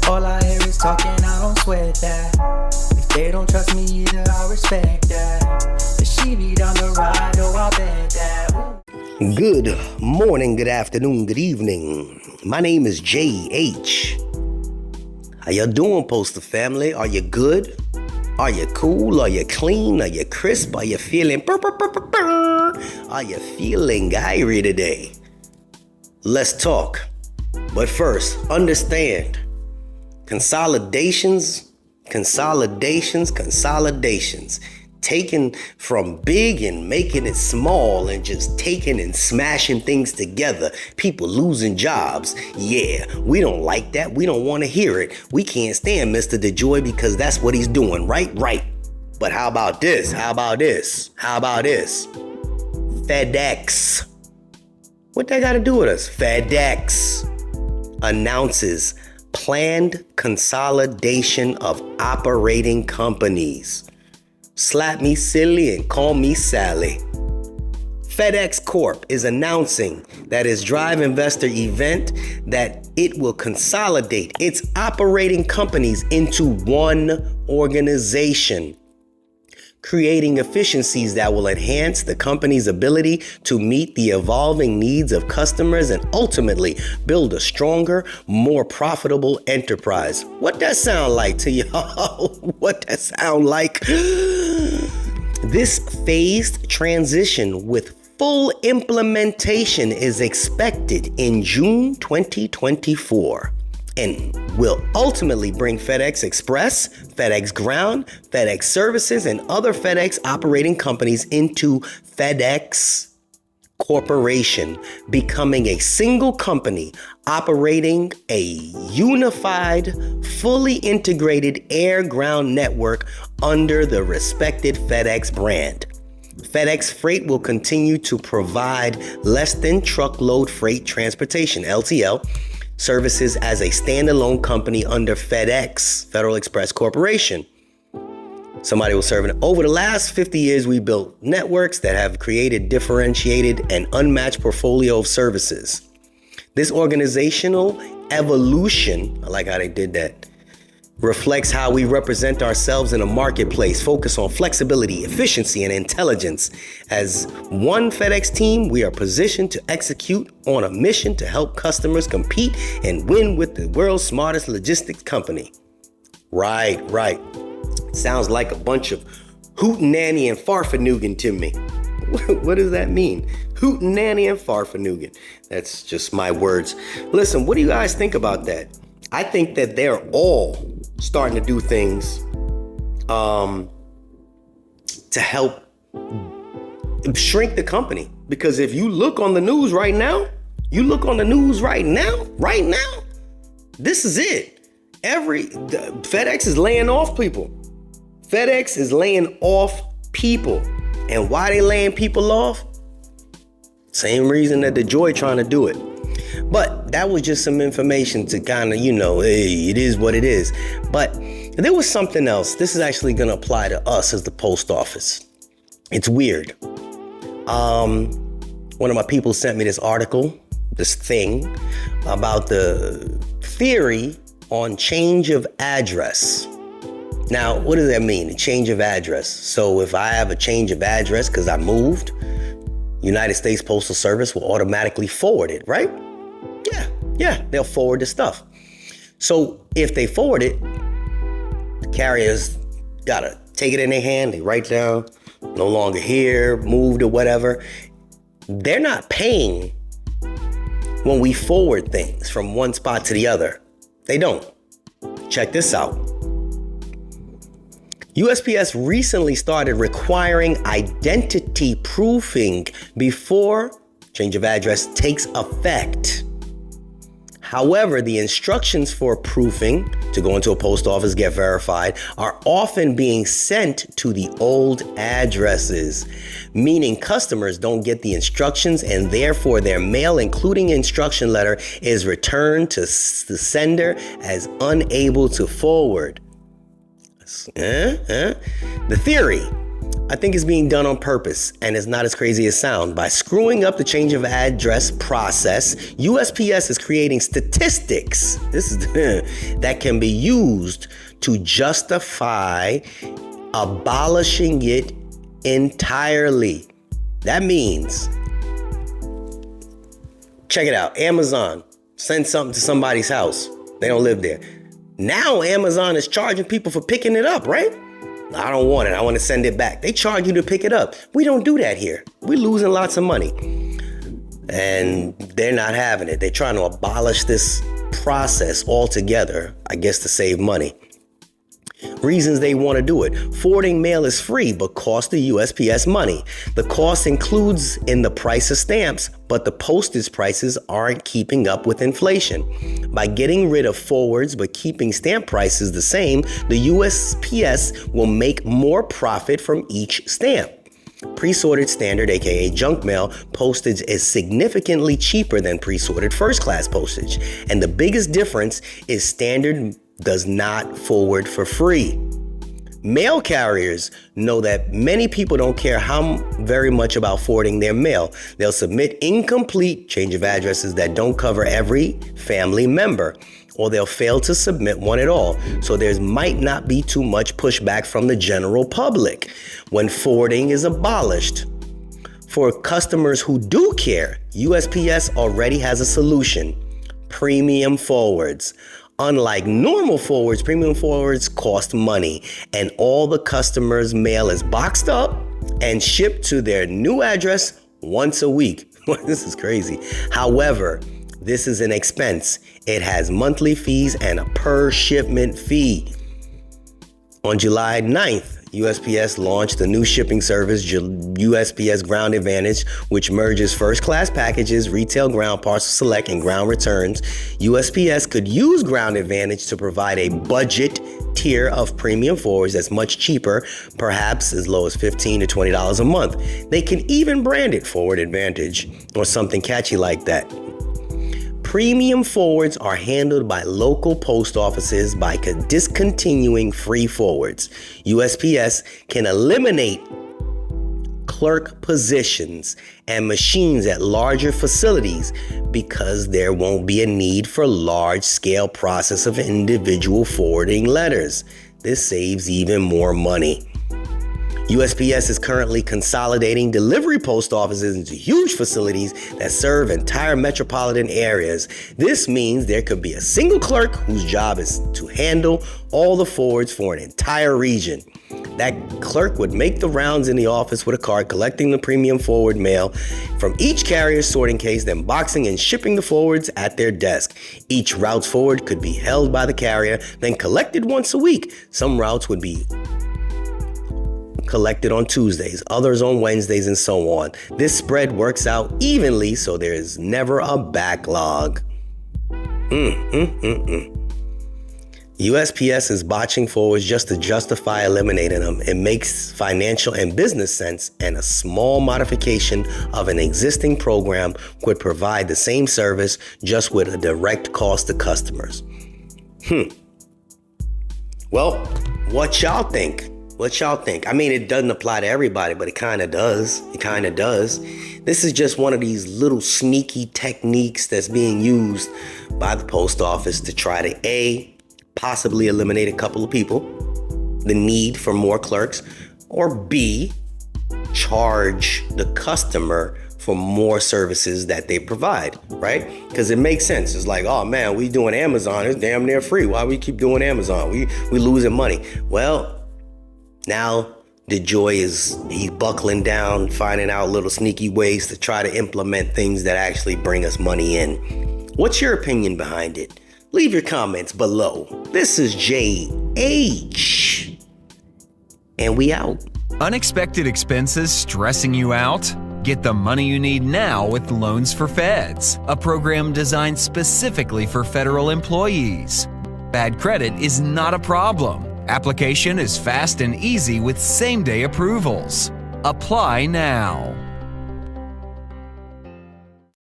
All I hear is talking, I don't sweat that. If they don't trust me either, I respect that. But she be down the ride, oh, I bet that. Good morning, good afternoon, good evening. My name is JH. How you doing, Poster family? Are you good? Are you cool? Are you clean? Are you crisp? Are you feeling Are you feeling irie today? Let's talk. But first, understand. Consolidations. Taking from big and making it small and just taking and smashing things together. People losing jobs. Yeah, we don't like that. We don't want to hear it. We can't stand Mr. DeJoy because that's what he's doing, right? But how about this? FedEx. What that got to do with us? FedEx announces planned consolidation of operating companies. Slap me silly and call me Sally. FedEx Corp is announcing that its Drive Investor event that it will consolidate its operating companies into one organization, creating efficiencies that will enhance the company's ability to meet the evolving needs of customers and ultimately build a stronger, more profitable enterprise. What that sound like to y'all? What that sound like? This phased transition with full implementation is expected in June 2024. And will ultimately bring FedEx Express, FedEx Ground, FedEx Services, and other FedEx operating companies into FedEx Corporation, becoming a single company operating a unified, fully integrated air-ground network under the respected FedEx brand. FedEx Freight will continue to provide less than truckload freight transportation, LTL, services as a standalone company under FedEx, Federal Express Corporation. Somebody was serving. Over the last 50 years, we built networks that have created differentiated and unmatched portfolio of services. This organizational evolution, I like how they did that, reflects how we represent ourselves in a marketplace, focus on flexibility, efficiency, and intelligence. As one FedEx team, we are positioned to execute on a mission to help customers compete and win with the world's smartest logistics company. Right. Sounds like a bunch of hootenanny and farfanoogan to me. What does that mean? Hootenanny and farfanoogan. That's just my words. Listen, what do you guys think about that? I think that they're all starting to do things to help shrink the company. Because if you look on the news right now, this is it. FedEx is laying off people. And why they laying people off? Same reason that DeJoy trying to do it. But that was just some information to kind of, hey, it is what it is. But there was something else. This is actually going to apply to us as the post office. It's weird. One of my people sent me this article, this thing about the theory on change of address. Now, what does that mean? A change of address. So if I have a change of address because I moved, United States Postal Service will automatically forward it, right? Yeah, they'll forward the stuff. So if they forward it, the carriers gotta take it in their hand, they write down, no longer here, moved or whatever. They're not paying when we forward things from one spot to the other. They don't. Check this out. USPS recently started requiring identity proofing before change of address takes effect. However, the instructions for proofing to go into a post office, get verified, are often being sent to the old addresses, meaning customers don't get the instructions and therefore their mail, including instruction letter, is returned to the sender as unable to forward. The theory I think it's being done on purpose, and it's not as crazy as sound. By screwing up the change of address process, USPS is creating statistics that can be used to justify abolishing it entirely. That means, check it out, Amazon sends something to somebody's house. They don't live there. Now Amazon is charging people for picking it up, right? I don't want it. I want to send it back. They charge you to pick it up. We don't do that here. We're losing lots of money. And they're not having it. They're trying to abolish this process altogether, I guess, to save money. Reasons they want to do it. Forwarding mail is free, but costs the USPS money. The cost includes in the price of stamps, but the postage prices aren't keeping up with inflation. By getting rid of forwards but keeping stamp prices the same, the USPS will make more profit from each stamp. Pre-sorted standard, aka junk mail, postage is significantly cheaper than pre-sorted first-class postage. And the biggest difference is standard does not forward for free. Mail carriers know that many people don't care how very much about forwarding their mail. They'll submit incomplete change of addresses that don't cover every family member, or they'll fail to submit one at all. So there might not be too much pushback from the general public when forwarding is abolished. For customers who do care, USPS already has a solution: premium forwards. Unlike normal forwards, premium forwards cost money, and all the customers' mail is boxed up and shipped to their new address once a week. This is crazy. However, this is an expense. It has monthly fees and a per shipment fee. On July 9th, USPS launched a new shipping service, USPS Ground Advantage, which merges first-class packages, retail ground, parcel select, and ground returns. USPS could use Ground Advantage to provide a budget tier of premium forwards that's much cheaper, perhaps as low as $15 to $20 a month. They can even brand it Forward Advantage or something catchy like that. Premium forwards are handled by local post offices by discontinuing free forwards. USPS can eliminate clerk positions and machines at larger facilities because there won't be a need for large-scale process of individual forwarding letters. This saves even more money. USPS is currently consolidating delivery post offices into huge facilities that serve entire metropolitan areas. This means there could be a single clerk whose job is to handle all the forwards for an entire region. That clerk would make the rounds in the office with a cart, collecting the premium forward mail from each carrier's sorting case, then boxing and shipping the forwards at their desk. Each route's forward could be held by the carrier, then collected once a week. Some routes would be collected on Tuesdays, others on Wednesdays, and so on. This spread works out evenly, so there is never a backlog. USPS is botching forwards just to justify eliminating them. It makes financial and business sense, and a small modification of an existing program could provide the same service just with a direct cost to customers. Well, what y'all think? What y'all think? I mean, it doesn't apply to everybody, but it kind of does. It kind of does. This is just one of these little sneaky techniques that's being used by the post office to try to A, possibly eliminate a couple of people, the need for more clerks, or B, charge the customer for more services that they provide, right? Because it makes sense. It's like, oh man, we doing Amazon. It's damn near free. Why we keep doing Amazon? We losing money. Well, now DeJoy he's buckling down, finding out little sneaky ways to try to implement things that actually bring us money in. What's your opinion behind it? Leave your comments below. This is JH, and we out. Unexpected expenses stressing you out? Get the money you need now with Loans for Feds, a program designed specifically for federal employees. Bad credit is not a problem. Application is fast and easy with same-day approvals. Apply now.